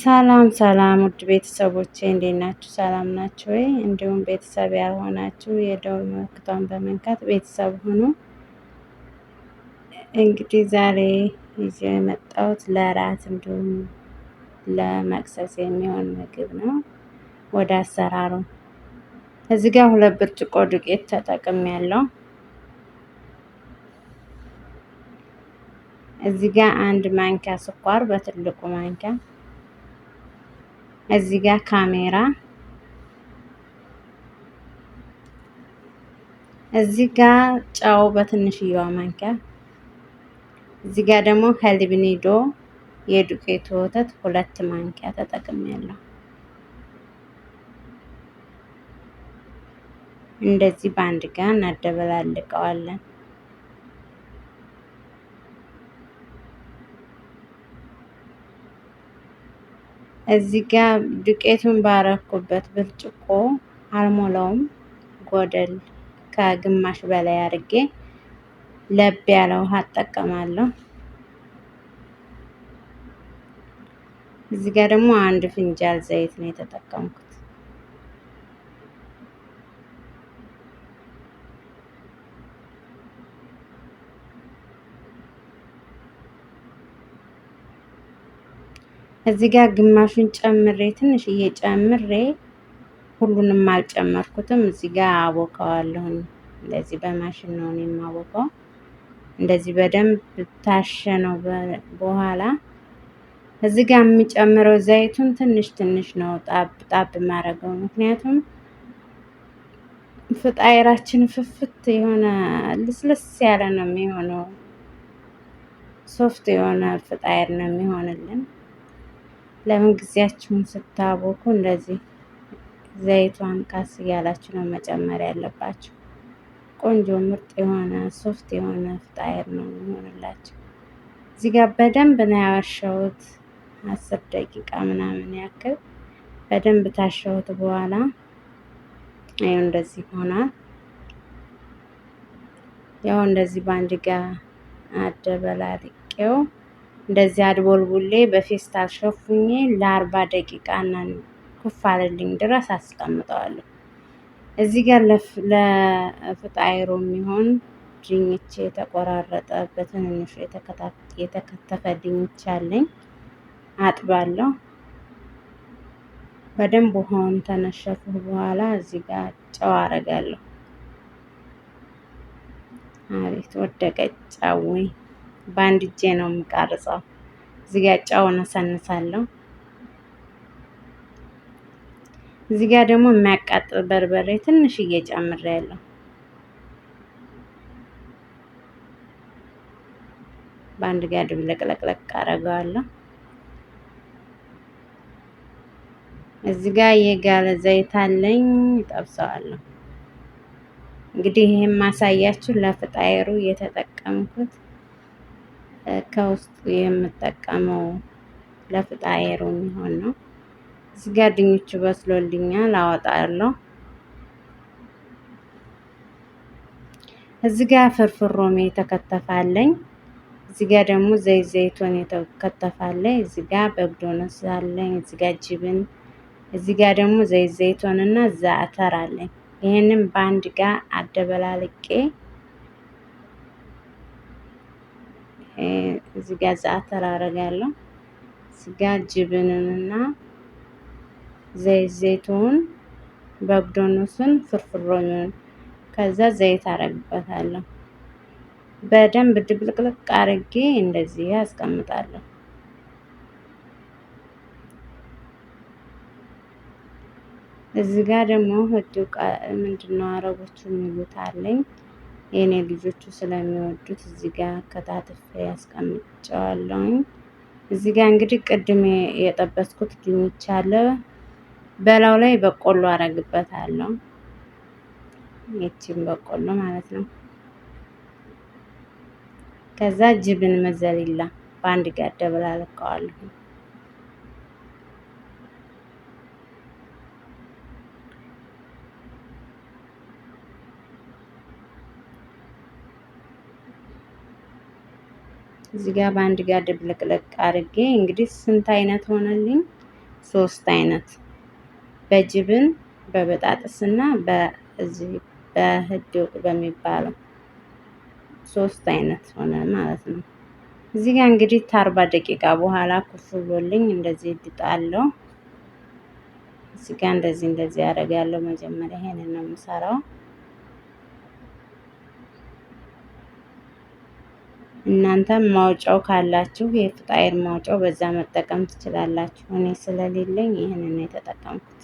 ሰላም ሰላም ውድ ቤተሰቦቼ እንዴት ናችሁ? ሰላም ናችሁ ወይ? እንዲሁም ቤተሰብ ያልሆናችሁ የደወል ምልክቷን በመንካት ቤተሰብ ሁኑ። እንግዲህ ዛሬ ይዤ የመጣሁት ለራት እንዲሁም ለመቅሰስ የሚሆን ምግብ ነው። ወደ አሰራሩ እዚህ ጋር 2 ብርጭቆ ዱቄት ተጠቅሜያለሁ። እዚህ ጋር 1 ማንኪያ ስኳር በትልቁ ማንኪያ፣ እዚህ ጋር ካሜራ፣ እዚህ ጋር ጨው በትንሽዬዋ ማንኪያ፣ እዚህ ጋር ደግሞ ሀሊብ ኒዶ የዱቄት ወተት 2 ማንኪያ ተጠቅሜያለሁ። እንደዚህ በአንድ ጋር እናደበላልቀዋለን። እዚህ ጋር ዱቄቱን ባረኩበት ብርጭቆ አልሞላውም፣ ጎደል ከግማሽ በላይ አድርጌ ለብ ያለ ውሃ እጠቀማለሁ። እዚህ ጋር ደግሞ 1 ፍንጃል ዘይት ነው የተጠቀምኩት። እዚህ ጋር ግማሹን ጨምሬ ትንሽዬ ጨምሬ ሁሉንም አልጨመርኩትም። እዚህ ጋር አቦካዋለሁ። እንደዚህ በማሽን ነው የማቦካው። እንደዚህ በደንብ ታሸነው በኋላ እዚህ ጋር የሚጨምረው ዘይቱን ትንሽ ትንሽ ነው ጣብ ጣብ ማረገው። ምክንያቱም ፍጣይራችን ፍፍት የሆነ ልስልስ ያለ ነው የሚሆነው። ሶፍት የሆነ ፍጣይር ነው የሚሆንልን። ለምን ጊዜያችሁን ስታቦኩ እንደዚህ ዘይቷን ቀስ እያላችሁ ነው መጨመር ያለባችሁ። ቆንጆ ምርጥ የሆነ ሶፍት የሆነ ፍጣይር ነው የሚሆንላችሁ። እዚህ ጋር በደንብ ነው ያዋሸሁት 10 ደቂቃ ምናምን ያክል በደንብ ታሸሁት በኋላ ይኸው እንደዚህ ሆኗል። ያው እንደዚህ በአንድ ጋር አደበላልቄው እንደዚህ አድቦልቡሌ በፌስታል ሸፉኜ ለ40 ደቂቃ እና ኩፍ አለልኝ ድረስ አስቀምጠዋለሁ። እዚህ ጋር ለፍጣይሩ የሚሆን ድንች የተቆራረጠ በትንንሹ የተከተፈ ድንች አለኝ። አጥባለሁ። በደንብ ውሃውን ተነሸፉ በኋላ እዚህ ጋር ጨው አረጋለሁ። አቤት ወደቀች ጨው! በአንድ እጄ ነው የምቀርጸው። እዚህ ጋር ጨው ነሰንሳለሁ። እዚህ ጋር ደግሞ የሚያቃጥል በርበሬ ትንሽዬ ጨምሬያለሁ። በአንድ ጋር ድብልቅልቅልቅ አረገዋለሁ። እዚህ ጋር የጋለ ዘይት አለኝ፣ እጠብሰዋለሁ። እንግዲህ ይሄን ማሳያችሁ ለፍጣይሩ የተጠቀምኩት ከውስጡ የምጠቀመው ለፍጣይሩ የሚሆን ነው። እዚህ ጋር ድንቹ በስሎልኛል፣ አወጣለሁ። እዚህ ጋር ፍርፍር ሮሜ የተከተፋለኝ። እዚህ ጋር ደግሞ ዘይቱን የተከተፋለኝ። እዚህ ጋር በግዶነስ አለኝ። እዚህ ጋር ጅብን፣ እዚህ ጋር ደግሞ ዘይቱን እና ዛዕተር አለኝ። ይሄንን በአንድ ጋር አደበላልቄ እዚህ ጋር ዛዕተር አረጋለሁ። እዚህ ጋር ጅብንንና ዘይቱን በግዶነሱን ፍርፍሮን ከዛ ዘይት አረግበታለሁ። በደንብ ድብልቅልቅ አርጌ እንደዚህ አስቀምጣለሁ። እዚህ ጋር ደግሞ ምንድነው አረቦቹ የሚሉት አለኝ። የኔ ልጆቹ ስለሚወዱት እዚህ ጋር ከታትፌ ያስቀምጨዋለሁኝ። እዚህ ጋር እንግዲህ ቅድም የጠበስኩት ድንች አለ። በላው ላይ በቆሎ አረግበታለሁ። ይቺን በቆሎ ማለት ነው። ከዛ ጅብን መዘሊላ በአንድ ጋር አደበላልቀዋለሁ። እዚህ ጋር በአንድ ጋር ድብልቅልቅ አድርጌ እንግዲህ ስንት አይነት ሆነልኝ? ሶስት አይነት በጅብን በበጣጥስና በዚህ በህድቅ በሚባለው ሶስት አይነት ሆነ ማለት ነው። እዚህ ጋር እንግዲህ ከ40 ደቂቃ በኋላ ኩፍ ብሎልኝ እንደዚህ እድጣለሁ። እዚህ ጋር እንደዚህ ያደርጋለሁ። መጀመሪያ ይሄንን ነው የምሰራው። እናንተም ማውጫው ካላችሁ የፍጣይር ማውጫው በዛ መጠቀም ትችላላችሁ። እኔ ስለሌለኝ ይሄንን ነው የተጠቀምኩት።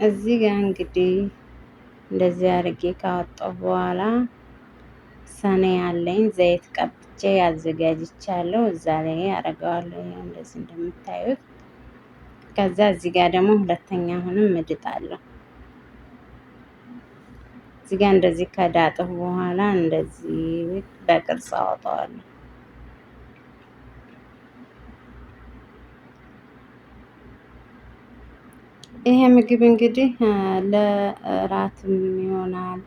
እዚህ ጋር እንግዲህ እንደዚህ አድርጌ ካወጣሁ በኋላ ሰኔ ያለኝ ዘይት ቀብቼ ያዘጋጅቻለሁ። እዛ ላይ አደርገዋለሁ እንደዚህ እንደምታዩት። ከዛ እዚህ ጋር ደግሞ ሁለተኛ አሁንም እድጣለሁ። እዚህ ጋር እንደዚህ ከዳጥሁ በኋላ እንደዚህ በቅርጽ አወጣዋለሁ። ይሄ ምግብ እንግዲህ ለእራትም ይሆናል፣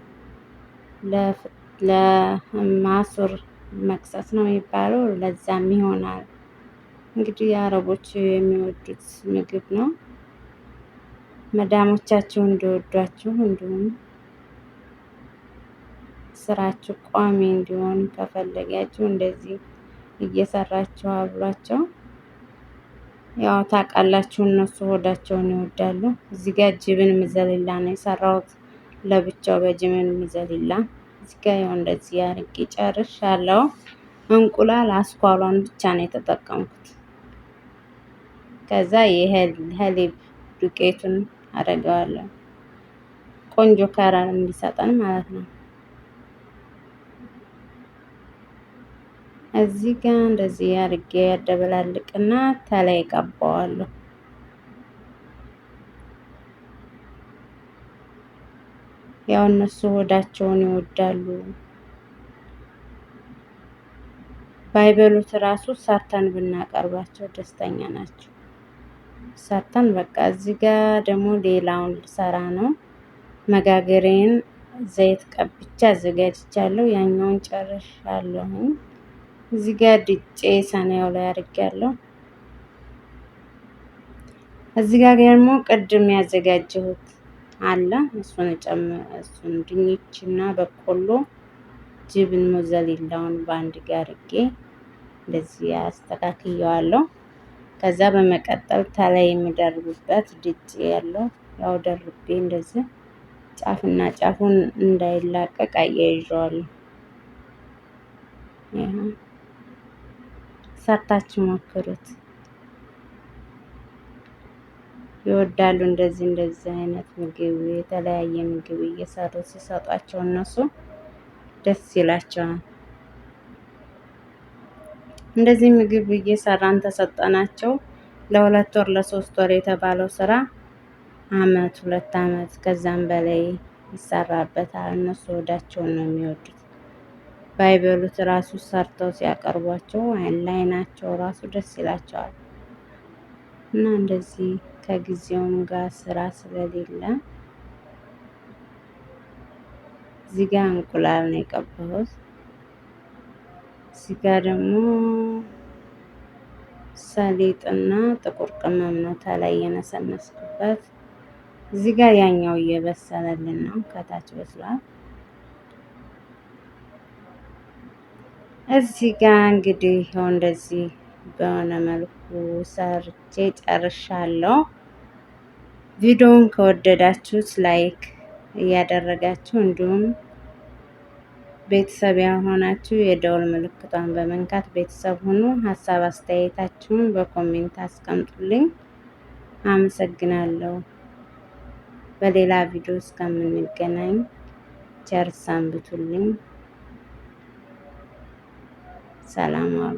ለማሱር መክሰስ ነው የሚባለው፣ ለዛም ይሆናል። እንግዲህ የአረቦች የሚወዱት ምግብ ነው። መዳሞቻችሁ እንዲወዷችሁ እንዲሁም ስራችሁ ቋሚ እንዲሆን ከፈለጋችሁ እንደዚህ እየሰራችሁ አብሏቸው። ያው ታውቃላችሁ እነሱ ሆዳቸውን ይወዳሉ። እዚህ ጋር ጅብን ምዘሊላ ነው የሰራሁት ለብቻው በጅብን ምዘሊላ። እዚህ ጋር ያው እንደዚህ አድርጌ ጨርሻለሁ። እንቁላል አስኳሏን ብቻ ነው የተጠቀምኩት። ከዛ የሀሊብ ዱቄቱን አደርገዋለሁ ቆንጆ ከረር እንዲሰጠን ማለት ነው። እዚህ ጋር እንደዚህ አድርጌ ያደበላልቅና ተላይ ቀባዋለሁ። ያው እነሱ ሆዳቸውን ይወዳሉ። ባይበሉት ራሱ ሰርተን ብናቀርባቸው ደስተኛ ናቸው። ሰርተን በቃ እዚህ ጋር ደግሞ ሌላውን ልሰራ ነው። መጋገሬን ዘይት ቀብቼ አዘጋጅቻለሁ። ያኛውን ጨርሻለሁ። እዚህ ጋር ድጬ ሰኔው ላይ አድርጌያለሁ። እዚህ ጋር ደግሞ ቅድም ያዘጋጀሁት አለ። እሱን ድንችና በቆሎ ጅብን ሞዘሊላውን በአንድ ጋር አድርጌ እንደዚህ አስተካክየዋለሁ። ከዛ በመቀጠል ተላይ የሚደርቡበት ድጬ ያለው ያው ደርቤ እንደዚህ ጫፍና ጫፉን እንዳይላቀቅ አያይዤዋለሁ። ሰርታችሁ ሞክሩት፣ ይወዳሉ። እንደዚህ አይነት ምግብ የተለያየ ምግብ እየሰሩ ሲሰጧቸው እነሱ ደስ ይላቸዋል። እንደዚህ ምግብ እየሰራን ተሰጠናቸው ለ2 ወር ለ3 ወር የተባለው ስራ አመት 2 አመት ከዛም በላይ ይሰራበታል። እነሱ ወዳቸውን ነው የሚወዱት። ባይበሉት ራሱ ሰርተው ሲያቀርቧቸው ለዓይናቸው ራሱ ደስ ይላቸዋል። እና እንደዚህ ከጊዜውም ጋር ስራ ስለሌለ እዚህ ጋር እንቁላል ነው የቀባሁት። እዚህ ጋር ደግሞ ሰሊጥና ጥቁር ቅመም ነው ተላይ የነሰነስኩበት። እዚህ ጋር ያኛው እየበሰለልን ነው፣ ከታች በስሏል። እዚህ ጋር እንግዲህ ይኸው እንደዚህ በሆነ መልኩ ሰርቼ ጨርሻለሁ። ቪዲዮውን ከወደዳችሁት ላይክ እያደረጋችሁ እንዲሁም ቤተሰብ ያልሆናችሁ የደውል ምልክቷን በመንካት ቤተሰብ ሁኑ። ሀሳብ አስተያየታችሁን በኮሜንት አስቀምጡልኝ። አመሰግናለሁ። በሌላ ቪዲዮ እስከምንገናኝ ቸር ሰንብቱልኝ። ሰላም ዋሉ።